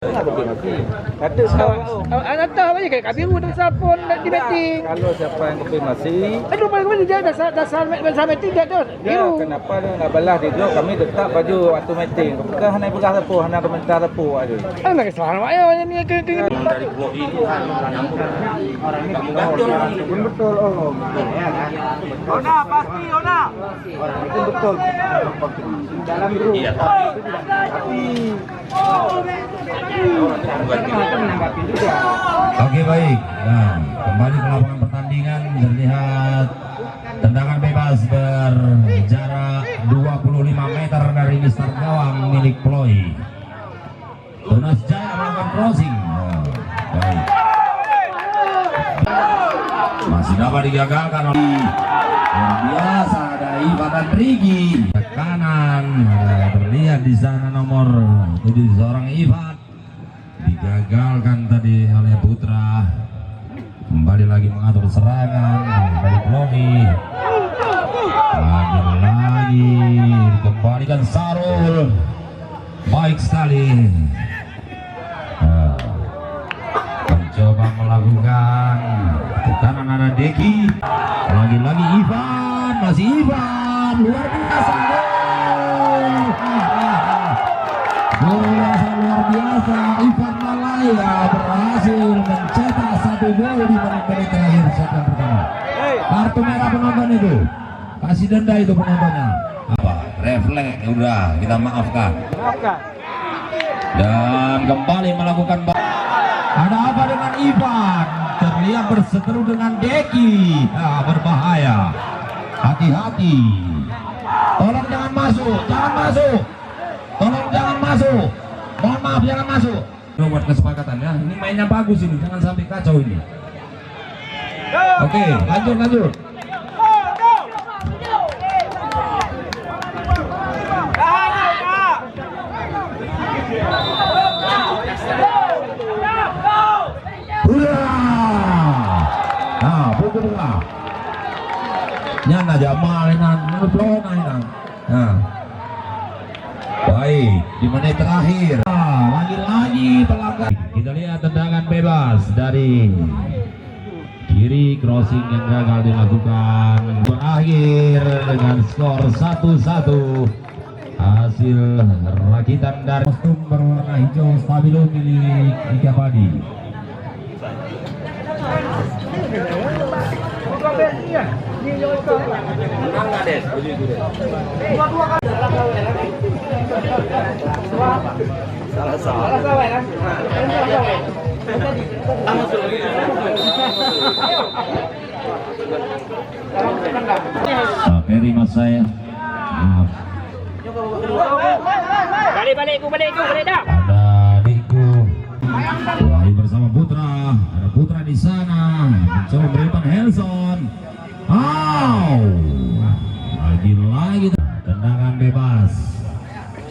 Ada tahu. Anak tahu aja kayak Kabiru dan Sapon di betting. Kalau siapa yang konfirmasi, Aduh, paling dia dasar betting dia tu. ya kenapa dia nggak balas dia tu? Kami tetap baju waktu meeting. Bukan hanya pegang tepu, hanya komentar tepu aja. Anak kesalahan ayo ni ke. Dari blog ini orang ini Betul, oh. Ona pasti Ona. Orang itu betul. Dalam grup. iya Tapi menanggapi juga. Oke, baik. Nah, kembali ke lapangan pertandingan, terlihat tendangan bebas berjarak 25 meter dari Mister Gawang milik Ploy. Tunas Jaya melakukan crossing. Nah, baik. Masih dapat digagalkan oleh luar biasa ada Ivan dan Rigi. Ke kanan terlihat di sana nomor 7 seorang Ivan. Digagalkan tadi oleh Putra. Kembali lagi mengatur serangan dari Ploy. Lagi dikembalikan Sarul. Baik sekali. Mencoba melakukan tekanan ada Deki. Lagi-lagi Ivan, masih Ivan, luar biasa. Luar biasa, Ivan Malaya berhasil mencetak satu gol di menit-menit terakhir set yang pertama. Kartu merah penonton itu, kasih denda itu penontonnya. Apa? Refleks, udah kita maafkan. Dan kembali melakukan. Ada apa dengan Ivan? Terlihat berseteru dengan Deki. Berbahaya. Hati-hati. Tolong jangan masuk, jangan masuk. Tolong jangan masuk. Mohon maaf, jangan masuk. Buat kesepakatan ya. Ini mainnya bagus ini, jangan sampai kacau ini. Oke, lanjut. Nah, pukul bola. Nyana Jamal ini. Nah. Baik, di menit terakhir. Lagi-lagi pelanggaran. Kita lihat tendangan bebas dari kiri, crossing yang gagal dilakukan. Berakhir dengan skor 1-1. Hasil rakitan dari kostum berwarna hijau stabilo milik Ika Padi. Peri mas saya. Maaf. Balik dah. Ada Diku. Wahyu bersama Putra. Ada Putra di sana. Mencoba berikan Helson. Lagi-lagi tendangan bebas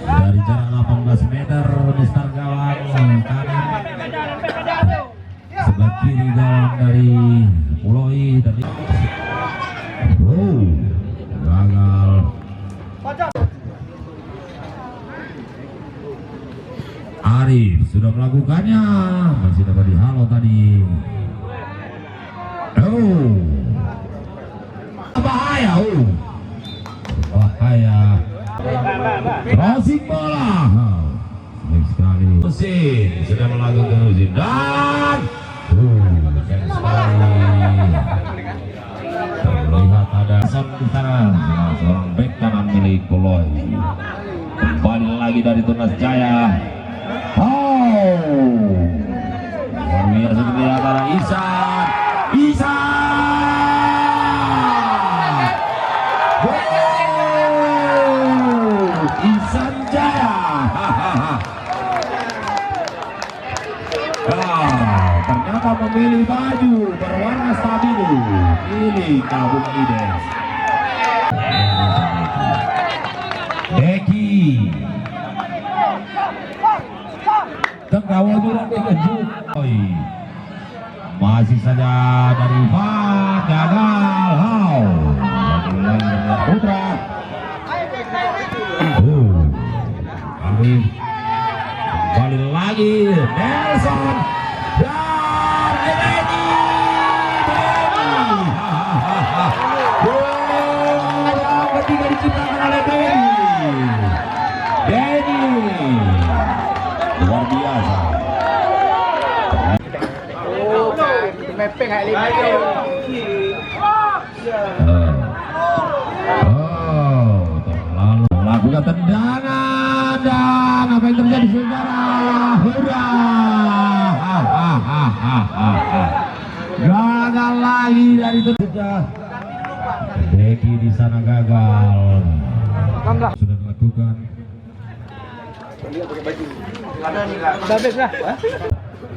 dari jarak 18 meter. Mister Gawang kanan, sebelah kiri gawang dari Ploy tadi. Gagal. Arif sudah melakukannya, masih dapat dihalau tadi. Bahaya, bahaya. Crossing bola. Baik sekali. Mesin sudah melakukan usin dan sayang sekali. Terlihat ada son di sana, seorang bek kanan milik Ploy. Kembali lagi dari Tunas Jaya. Luar biasa terlihat ada Isan. Isan Jaya. Ternyata memilih baju berwarna stabilo milik Kabung Ides. Deki Kegawal juga dikejut. Masih saja dari Van gagal. Lagi Putra. Arif kembali lagi lagi Nelson dan Denny. Gol ketiga diciptakan oleh Denny. Luar biasa. Mepeng kayak lima. Terlalu melakukan tendangan dan apa yang terjadi saudara? Gagal lagi dari sudah. Deki di sana gagal. Sudah dilakukan. Habis lah.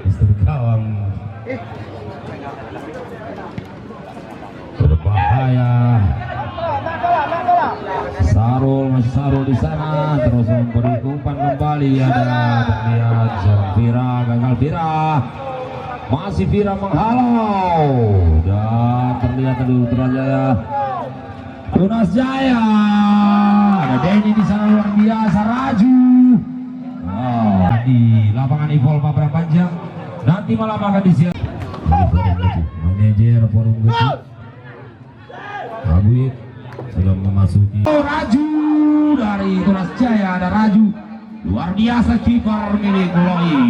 Istri gawang berbahaya. Sarul di sana terus memberi umpan kembali. Ada terlihat seorang Vira, gagal Vira. Masih Vira menghalau dan terlihat dari Ultra Jaya. Tunas Jaya. Ada Denny di sana luar biasa. Raju. Di lapangan Evolve Pabrang Panjang. Nanti malam akan disiap. Manajer Forum Gede Abuik sudah memasuki. Raju dari Tunas Jaya. Ada Raju. Luar biasa kiper milik Loi.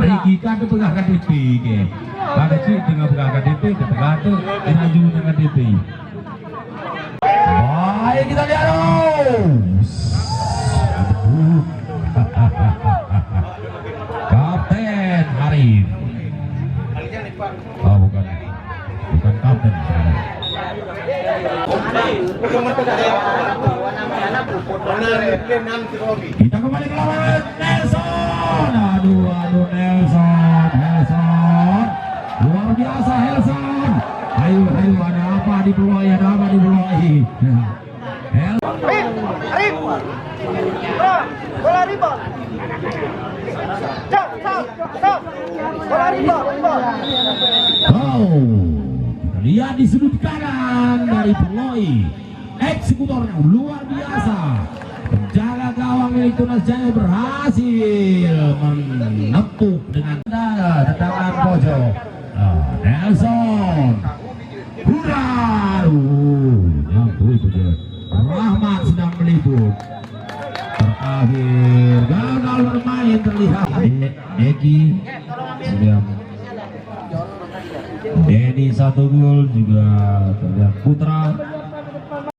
Riki kan pegang KTP ke. Pada sih dengan pegang KTP ketegat Raju dengan KTP. Baik kita lihat. Kapten Arif. Oh bukan kapten. Kita kembali ke lawan Nelson. Aduh Nelson. Luar biasa Nelson. Ayo ada apa di Pulau? Arif. Bola ribon. Stop. Bola ribon. Oh, kita lihat di sudut kanan dari Perloi. Eksekutornya luar biasa. Penjaga gawang milik Tunas Jaya berhasil menepuk dengan tendangan pojok. Nelson. Hurra! Itu dia. Rahmat sedang meliput. Terakhir gagal bermain terlihat. Eki sudah. Denny 1 gol juga terlihat Putra.